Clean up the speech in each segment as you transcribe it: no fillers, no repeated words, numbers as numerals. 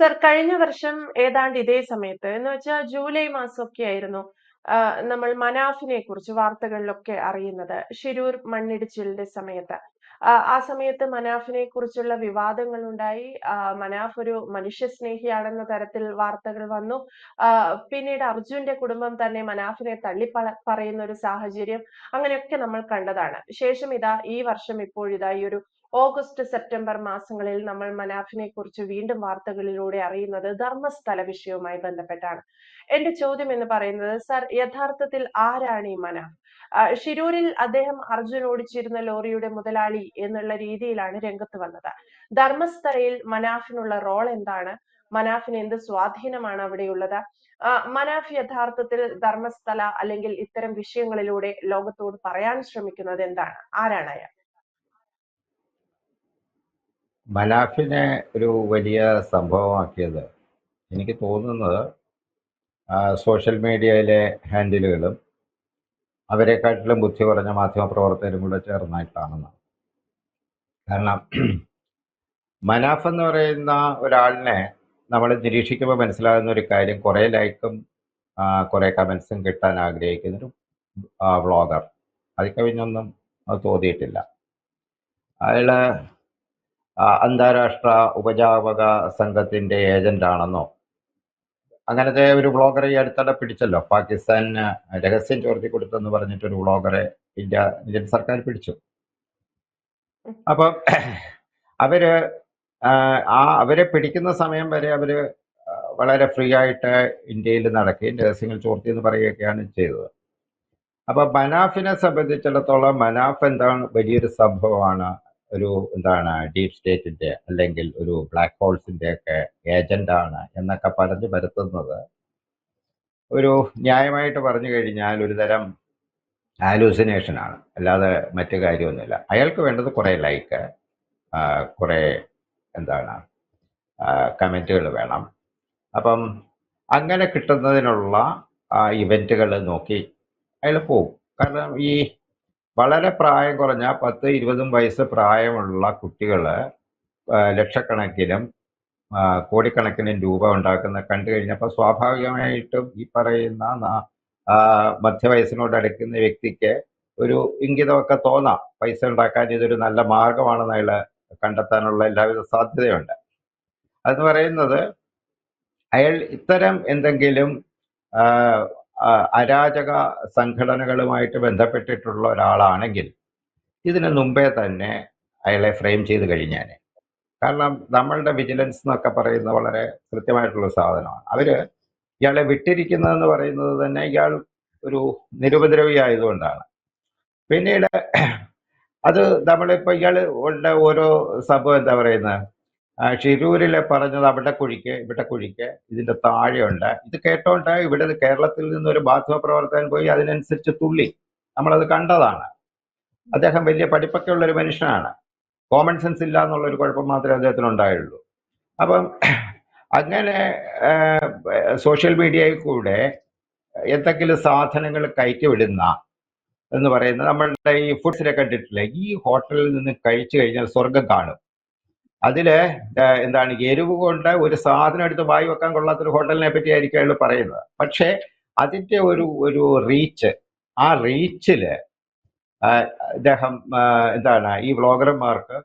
Sir കഴിഞ്ഞ വർഷം ഏതാണ്ട് ഇതേ സമയത്ത് എന്ന് വെച്ചാൽ ജൂലൈ മാസമൊക്കെ ആയിരുന്നു നമ്മൾ മനാഫിനെ കുറിച്ച് വാർത്തകളിലൊക്കെ അറിയുന്നത്. ഷിരൂർ മണ്ണിടിച്ചിലിന്റെ സമയത്ത്. ആ സമയത്ത് മനാഫിനെ കുറിച്ചുള്ള വിവാദങ്ങൾ ഉണ്ടായി. മനാഫ് ഒരു മനുഷ്യസ്നേഹിയാണെന്ന തരത്തിൽ വാർത്തകൾ വന്നു. പിന്നീട് അർജുന്റെ കുടുംബം തന്നെ മനാഫിനെ പറയുന്ന ഒരു സാഹചര്യം അങ്ങനെയൊക്കെ നമ്മൾ കണ്ടതാണ്. ശേഷം ഇതാ ഈ വർഷം ഇപ്പോഴിതാ ഈ ഒരു ഓഗസ്റ്റ് സെപ്റ്റംബർ മാസങ്ങളിൽ നമ്മൾ മനാഫിനെ കുറിച്ച് വീണ്ടും വാർത്തകളിലൂടെ അറിയുന്നത് ധർമ്മസ്ഥല വിഷയവുമായി ബന്ധപ്പെട്ടാണ്. എന്റെ ചോദ്യം എന്ന് പറയുന്നത്, സർ യഥാർത്ഥത്തിൽ ആരാണ് ഈ മനാഫ്? ഷിരൂരിൽ അദ്ദേഹം അർജുൻ ഓടിച്ചിരുന്ന ലോറിയുടെ മുതലാളി എന്നുള്ള രീതിയിലാണ് രംഗത്ത് വന്നത്. ധർമ്മസ്ഥലയിൽ മനാഫിനുള്ള റോൾ എന്താണ്? മനാഫിന് എന്ത് സ്വാധീനമാണ് അവിടെയുള്ളത്? മനാഫ് യഥാർത്ഥത്തിൽ ധർമ്മസ്ഥല അല്ലെങ്കിൽ ഇത്തരം വിഷയങ്ങളിലൂടെ ലോകത്തോട് പറയാൻ ശ്രമിക്കുന്നത് എന്താണ്? ആരാണ് അയാൾ? മനാഫിനെ ഒരു വലിയ സംഭവമാക്കിയത് എനിക്ക് തോന്നുന്നത് സോഷ്യൽ മീഡിയയിലെ ഹാൻഡിലുകളും അവരെക്കാട്ടിലും ബുദ്ധി കുറഞ്ഞ മാധ്യമപ്രവർത്തകരും കൂടെ ചേർന്നായിട്ടാണെന്ന്. കാരണം മനാഫ് എന്ന് പറയുന്ന ഒരാളിനെ നമ്മൾ നിരീക്ഷിക്കുമ്പോൾ മനസ്സിലാകുന്ന ഒരു കാര്യം, കുറേ ലൈക്കും കുറേ കമൻസും കിട്ടാൻ ആഗ്രഹിക്കുന്നൊരു വ്ളോഗർ. അതിൽ കവിഞ്ഞൊന്നും അത് തോന്നിയിട്ടില്ല. അയാൾ അന്താരാഷ്ട്ര ഉപജാപക സംഘത്തിൻ്റെ ഏജൻ്റാണെന്നോ അങ്ങനത്തെ ഒരു വ്ളോഗറെ ഈ അടുത്തിടെ പിടിച്ചല്ലോ. പാകിസ്ഥാന് രഹസ്യം ചോർത്തി കൊടുത്തെന്ന് പറഞ്ഞിട്ടൊരു വ്ളോഗറെ ഇന്ത്യൻ സർക്കാർ പിടിച്ചു. അപ്പം അവര് അവരെ പിടിക്കുന്ന സമയം വരെ അവര് വളരെ ഫ്രീ ആയിട്ട് ഇന്ത്യയിൽ നടക്കുകയും രഹസ്യങ്ങൾ ചോർത്തി എന്ന് പറയുകയൊക്കെയാണ് ചെയ്തത്. അപ്പൊ മനാഫിനെ സംബന്ധിച്ചിടത്തോളം മനാഫ് എന്താണ്, വലിയൊരു സംഭവമാണ്. ഒരു ഡീപ് സ്റ്റേറ്റിന്റെ അല്ലെങ്കിൽ ഒരു ബ്ലാക്ക് ഹോൾസിന്റെ ഒക്കെ ഏജന്റാണ് എന്നൊക്കെ പറഞ്ഞു പരത്തുന്നത് ഒരു ന്യായമായിട്ട് പറഞ്ഞു കഴിഞ്ഞാൽ ഒരു തരം ഹാലൂസിനേഷനാണ്, അല്ലാതെ മറ്റു കാര്യമൊന്നുമില്ല. അയാൾക്ക് വേണ്ടത് കുറേ ലൈക്ക്, കുറേ കമൻറ്റുകൾ വേണം. അപ്പം അങ്ങനെ കിട്ടുന്നതിനുള്ള ഇവൻറ്റുകൾ നോക്കി അയാൾ പോകും. കാരണം ഈ വളരെ പ്രായം കുറഞ്ഞ 10-20 വയസ്സ് പ്രായമുള്ള കുട്ടികൾ ലക്ഷക്കണക്കിനും കോടിക്കണക്കിന് രൂപ ഉണ്ടാക്കുന്ന കണ്ടു കഴിഞ്ഞപ്പോൾ സ്വാഭാവികമായിട്ടും ഈ പറയുന്ന മധ്യവയസ്സിനോട് അടുക്കുന്ന വ്യക്തിക്ക് ഒരു ഇംഗിതമൊക്കെ തോന്നാം. പൈസ ഉണ്ടാക്കാൻ ഇതൊരു നല്ല മാർഗമാണെന്ന് അയാൾ കണ്ടെത്താനുള്ള എല്ലാവിധ സാധ്യതയുണ്ട്. അതെന്ന് പറയുന്നത് അയാൾ ഇത്തരം എന്തെങ്കിലും അരാജക സംഘടനകളുമായിട്ട് ബന്ധപ്പെട്ടിട്ടുള്ള ഒരാളാണെങ്കിൽ ഇതിന് മുമ്പേ തന്നെ അയാളെ ഫ്രെയിം ചെയ്ത് കഴിഞ്ഞാൽ. കാരണം നമ്മളുടെ വിജിലൻസ് എന്നൊക്കെ പറയുന്നത് വളരെ കൃത്യമായിട്ടുള്ള സാധനമാണ്. അവര് ഇയാളെ വിട്ടിരിക്കുന്നതെന്ന് പറയുന്നത് തന്നെ ഇയാൾ ഒരു നിരുപദ്രവി ആയതുകൊണ്ടാണ്. പിന്നീട് അത് നമ്മളിപ്പോൾ ഇയാളുടെ ഓരോ സംഭവം ഷിരൂരിലെ പറഞ്ഞത് അവിടെ കുഴിക്ക് ഇവിടെ കുഴിക്ക് ഇതിന്റെ താഴെയുണ്ട്. ഇത് കേട്ടോണ്ട് ഇവിടെ കേരളത്തിൽ നിന്നൊരു മാധ്യമപ്രവർത്തകൻ പോയി അതിനനുസരിച്ച് തുള്ളി. നമ്മളത് കണ്ടതാണ്. അദ്ദേഹം വലിയ പഠിപ്പൊക്കെ ഉള്ളൊരു മനുഷ്യനാണ്. കോമൺ സെൻസ് ഇല്ല എന്നുള്ളൊരു കുഴപ്പം മാത്രമേ അദ്ദേഹത്തിന് ഉണ്ടായുള്ളൂ. അപ്പം അങ്ങനെ സോഷ്യൽ മീഡിയയിൽ കൂടെ എന്തെങ്കിലും സാധനങ്ങൾ കയറ്റി വിടുന്ന എന്ന് പറയുന്നത് നമ്മളുടെ ഈ ഫുഡ്സിനെ കണ്ടിട്ടില്ല. ഈ ഹോട്ടലിൽ നിന്ന് കഴിച്ചു കഴിഞ്ഞാൽ സ്വർഗം കാണും. അതില് എരിവ് കൊണ്ട് ഒരു സാധനം എടുത്ത് വായി വെക്കാൻ കൊള്ളാത്തൊരു ഹോട്ടലിനെ പറ്റി ആയിരിക്കും അയാൾ പറയുന്നത്. പക്ഷേ അതിന്റെ ഒരു റീച്ച്, ആ റീച്ചില് അദ്ദേഹം ഈ വ്ളോഗർമാർക്ക്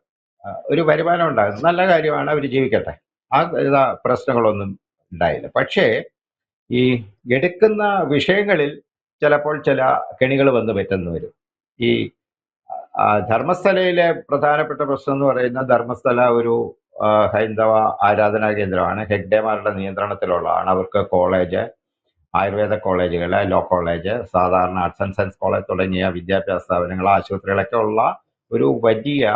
ഒരു വരുമാനം ഉണ്ടാകുന്നു. നല്ല കാര്യമാണ്, അവർ ജീവിക്കട്ടെ, ആ പ്രശ്നങ്ങളൊന്നും ഉണ്ടായില്ല. പക്ഷേ ഈ എടുക്കുന്ന വിഷയങ്ങളിൽ ചിലപ്പോൾ ചില കെണികൾ വന്ന് പറ്റുന്നു വരും. ഈ ധർമ്മസ്ഥലയിലെ പ്രധാനപ്പെട്ട പ്രശ്നം എന്ന് പറയുന്നത്, ധർമ്മസ്ഥല ഒരു ഹൈന്ദവ ആരാധനാ കേന്ദ്രമാണ്. ഹെഗ്ഡേമാരുടെ നിയന്ത്രണത്തിലുള്ളതാണ്. അവർക്ക് കോളേജ്, ആയുർവേദ കോളേജുകൾ, ലോ കോളേജ്, സാധാരണ ആർട്സ് ആൻഡ് സയൻസ് കോളേജ് തുടങ്ങിയ വിദ്യാഭ്യാസ സ്ഥാപനങ്ങൾ, ആശുപത്രികളൊക്കെ ഉള്ള ഒരു വലിയ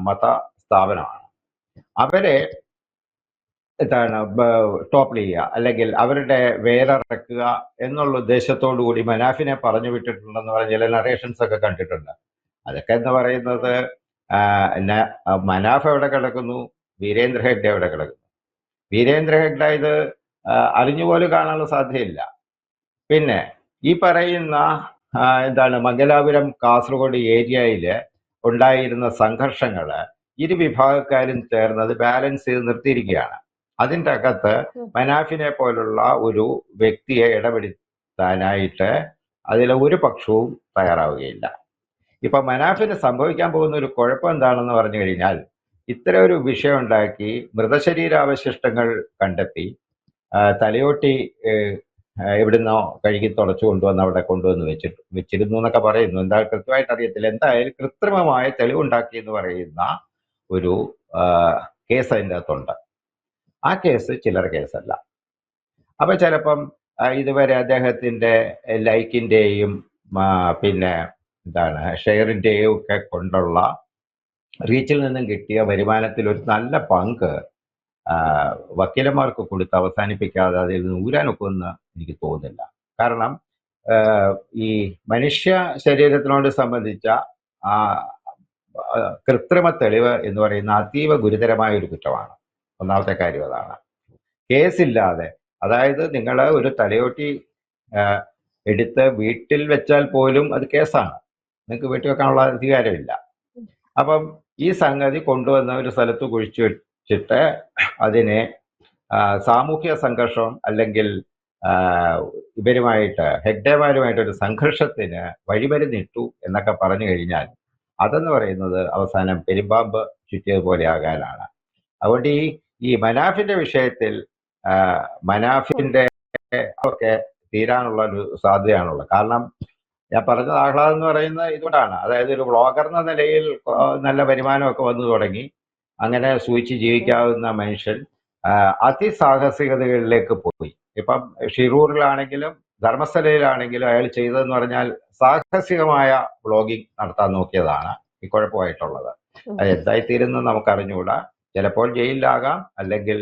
മത സ്ഥാപനമാണ്. അവരെ ടോപ്പിൾ ചെയ്യുക അല്ലെങ്കിൽ അവരുടെ വേരിറക്കുക എന്നുള്ള ഉദ്ദേശത്തോടു കൂടി മനാഫിനെ പറഞ്ഞു വിട്ടിട്ടുണ്ടെന്ന് പറഞ്ഞ ചില നറേഷൻസ് ഒക്കെ കണ്ടിട്ടുണ്ട്. അതൊക്കെ എന്ന് പറയുന്നത് മനാഫ് എവിടെ കിടക്കുന്നു, വീരേന്ദ്ര ഹെഗ്ഡെ എവിടെ കിടക്കുന്നു? വീരേന്ദ്ര ഹെഗ്ഡെ ഇത് അറിഞ്ഞുപോലും കാണാനുള്ള സാധ്യതയില്ല. പിന്നെ ഈ പറയുന്ന മംഗലാപുരം കാസർഗോഡ് ഏരിയയിൽ ഉണ്ടായിരുന്ന സംഘർഷങ്ങൾ ഇരു വിഭാഗക്കാരും ചേർന്നത് ബാലൻസ് ചെയ്ത് നിർത്തിയിരിക്കുകയാണ്. അതിൻ്റെ അകത്ത് ഉം. മനാഫിനെ പോലുള്ള ഒരു വ്യക്തിയെ ഇടപെടുത്താനായിട്ട് അതിലെ ഒരു പക്ഷവും തയ്യാറാവുകയില്ല. ഇപ്പൊ മനാഫിന് സംഭവിക്കാൻ പോകുന്ന ഒരു കുഴപ്പം എന്താണെന്ന് പറഞ്ഞു കഴിഞ്ഞാൽ, ഇത്തരം ഒരു വിഷയം ഉണ്ടാക്കി മൃതശരീരാവശിഷ്ടങ്ങൾ കണ്ടെത്തി തലയോട്ടി എവിടുന്നോ കഴുകി തുടച്ചു കൊണ്ടുവന്ന് അവിടെ കൊണ്ടുവന്ന് വെച്ചിരുന്നു എന്നൊക്കെ പറയുന്നു. എന്താ കൃത്യമായിട്ട് അറിയത്തില്ല. എന്തായാലും കൃത്രിമമായ തെളിവുണ്ടാക്കി എന്ന് പറയുന്ന ഒരു കേസ് അതിൻ്റെ അകത്തുണ്ട്. ആ കേസ് ചില്ലറ കേസല്ല. അപ്പൊ ചിലപ്പം ഇതുവരെ അദ്ദേഹത്തിന്റെ ലൈക്കിന്റെയും പിന്നെ എന്താണ് ഷെയറിന്റെയും ഒക്കെ കൊണ്ടുള്ള റീച്ചിൽ നിന്നും കിട്ടിയ വരുമാനത്തിൽ ഒരു നല്ല പങ്ക് വക്കീലന്മാർക്ക് കൊടുത്ത് അവസാനിപ്പിക്കാതെ അതിൽ നിന്ന് ഊരാനൊക്കുമെന്ന് എനിക്ക് തോന്നുന്നില്ല. കാരണം ഈ മനുഷ്യ ശരീരത്തിനോട് സംബന്ധിച്ച ആ കൃത്രിമ തെളിവ് എന്ന് പറയുന്ന അതീവ ഗുരുതരമായ ഒരു കുറ്റമാണ്. ഒന്നാമത്തെ കാര്യം അതാണ്. കേസില്ലാതെ, അതായത് നിങ്ങൾ ഒരു തലയോട്ടി എടുത്ത് വീട്ടിൽ വെച്ചാൽ പോലും അത് കേസാണ്. നിങ്ങൾക്ക് വീട്ടിൽ വെക്കാനുള്ള അധികാരമില്ല. അപ്പം ഈ സംഗതി കൊണ്ടുവന്ന ഒരു സ്ഥലത്ത് കുഴിച്ചു വെച്ചിട്ട് അതിനെ സാമൂഹ്യ സംഘർഷം അല്ലെങ്കിൽ ഇവരുമായിട്ട് ഹെഗ്ഡേമാരുമായിട്ടൊരു സംഘർഷത്തിന് വഴിമരുന്നിട്ടു എന്നൊക്കെ പറഞ്ഞു കഴിഞ്ഞാൽ അതെന്ന് പറയുന്നത് അവസാനം പെരുമ്പാമ്പ് ചുറ്റിയതുപോലെ ആകാനാണ്. അതുകൊണ്ട് ഈ മനാഫിന്റെ വിഷയത്തിൽ മനാഫിന്റെ ഒക്കെ തീരാനുള്ള ഒരു സാധ്യതയാണുള്ളത്. കാരണം ഞാൻ പറഞ്ഞത് ആഹ്ലാദം എന്ന് പറയുന്നത് ഇതുകൊണ്ടാണ്. അതായത് ഒരു വ്ളോഗർ എന്ന നിലയിൽ നല്ല വരുമാനമൊക്കെ വന്നു തുടങ്ങി. അങ്ങനെ സൂചിച്ച് ജീവിക്കാവുന്ന മനുഷ്യൻ അതിസാഹസികതകളിലേക്ക് പോയി. ഇപ്പം ഷിറൂറിലാണെങ്കിലും ധർമ്മസ്ഥലയിലാണെങ്കിലും അയാൾ ചെയ്തതെന്ന് പറഞ്ഞാൽ സാഹസികമായ വ്ളോഗിങ് നടത്താൻ നോക്കിയതാണ് ഈ കുഴപ്പമായിട്ടുള്ളത്. അത് എന്തായിത്തീരുന്നു നമുക്ക് അറിഞ്ഞുകൂടാ. ചിലപ്പോൾ ജയിലിലാകാം, അല്ലെങ്കിൽ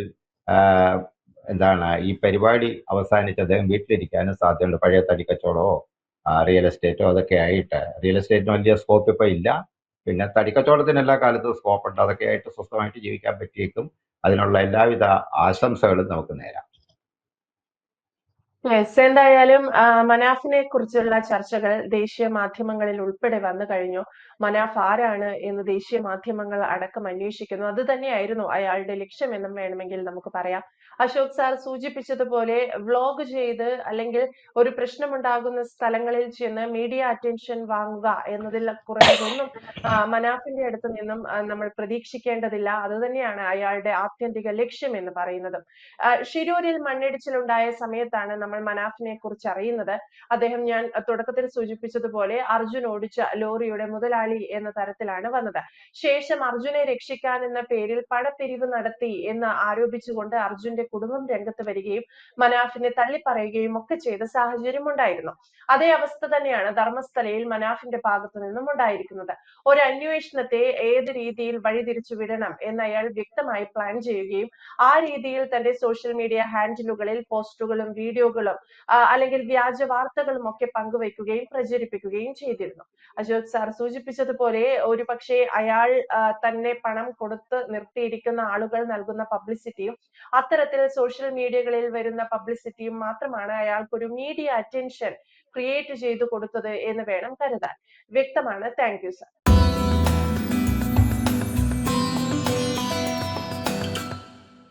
എന്താണ് ഈ പരിപാടി അവസാനിച്ച് അദ്ദേഹം വീട്ടിലിരിക്കാനും സാധ്യതയുണ്ട്. പഴയ തടിക്കച്ചവടമോ റിയൽ എസ്റ്റേറ്റോ അതൊക്കെ ആയിട്ട്. റിയൽ എസ്റ്റേറ്റിന് വലിയ സ്കോപ്പ് ഇപ്പം ഇല്ല. പിന്നെ തടിക്കച്ചവടത്തിന് എല്ലാ കാലത്തും സ്കോപ്പ് ഉണ്ട്. അതൊക്കെ ആയിട്ട് സ്വസ്ഥമായിട്ട് ജീവിക്കാൻ പറ്റിയേക്കും. അതിനുള്ള എല്ലാവിധ ആശംസകളും നമുക്ക് നേരാം. യെസ്, എന്തായാലും മനാഫിനെ കുറിച്ചുള്ള ചർച്ചകൾ ദേശീയ മാധ്യമങ്ങളിൽ ഉൾപ്പെടെ വന്നു കഴിഞ്ഞു. മനാഫ് ആരാണ് എന്ന് ദേശീയ മാധ്യമങ്ങൾ അടക്കം അന്വേഷിക്കുന്നു. അത് തന്നെയായിരുന്നു അയാളുടെ ലക്ഷ്യമെന്നും വേണമെങ്കിൽ നമുക്ക് പറയാം. അശോക് സാർ സൂചിപ്പിച്ചതുപോലെ വ്ലോഗ് ചെയ്ത് അല്ലെങ്കിൽ ഒരു പ്രശ്നമുണ്ടാകുന്ന സ്ഥലങ്ങളിൽ ചെന്ന് മീഡിയ അറ്റൻഷൻ വാങ്ങുക എന്നതിൽ കുറഞ്ഞതൊന്നും മനാഫിന്റെ അടുത്ത് നിന്നും നമ്മൾ പ്രതീക്ഷിക്കേണ്ടതില്ല. അത് തന്നെയാണ് അയാളുടെ ആത്യന്തിക ലക്ഷ്യം എന്ന് പറയുന്നത്. ഷിരൂരിൽ മണ്ണിടിച്ചിലുണ്ടായ സമയത്താണ് നമ്മൾ മനാഫിനെ കുറിച്ച് അറിയുന്നത്. അദ്ദേഹം ഞാൻ തുടക്കത്തിൽ സൂചിപ്പിച്ചതുപോലെ അർജുൻ ഓടിച്ച ലോറിയുടെ മുതലാളി എന്ന തരത്തിലാണ് വന്നത്. ശേഷം അർജുനെ രക്ഷിക്കാൻ എന്ന പേരിൽ പണപ്പിരിവ് നടത്തി എന്ന് ആരോപിച്ചുകൊണ്ട് അർജുന്റെ കുടുംബം രംഗത്ത് വരികയും മനാഫിനെ തള്ളിപ്പറയുകയും ഒക്കെ ചെയ്ത സാഹചര്യം ഉണ്ടായിരുന്നു. അതേ അവസ്ഥ തന്നെയാണ് ധർമ്മസ്ഥലയിൽ മനാഫിന്റെ ഭാഗത്തു നിന്നും ഉണ്ടായിരിക്കുന്നത്. ഒരു അന്വേഷണത്തെ ഏത് രീതിയിൽ വഴിതിരിച്ചു വിടണം എന്ന് അയാൾ വ്യക്തമായി പ്ലാൻ ചെയ്യുകയും ആ രീതിയിൽ തന്റെ സോഷ്യൽ മീഡിയ ഹാൻഡിലുകളിൽ പോസ്റ്റുകളും വീഡിയോകളും അല്ലെങ്കിൽ വ്യാജ വാർത്തകളും ഒക്കെ പങ്കുവയ്ക്കുകയും പ്രചരിപ്പിക്കുകയും ചെയ്തിരുന്നു. അശോക് സാർ സൂചിപ്പിച്ചതുപോലെ ഒരുപക്ഷെ അയാൾ തന്നെ പണം കൊടുത്ത് നിർത്തിയിരിക്കുന്ന ആളുകൾ നൽകുന്ന പബ്ലിസിറ്റിയും അത്തരത്തിൽ സോഷ്യൽ മീഡിയകളിൽ വരുന്ന പബ്ലിസിറ്റിയും മാത്രമാണ് അയാൾക്കൊരു മീഡിയ അറ്റൻഷൻ ക്രിയേറ്റ് ചെയ്തു കൊടുത്തത് എന്ന് വേണം കരുതാൻ. വ്യക്തമാണ്. Thank you sir.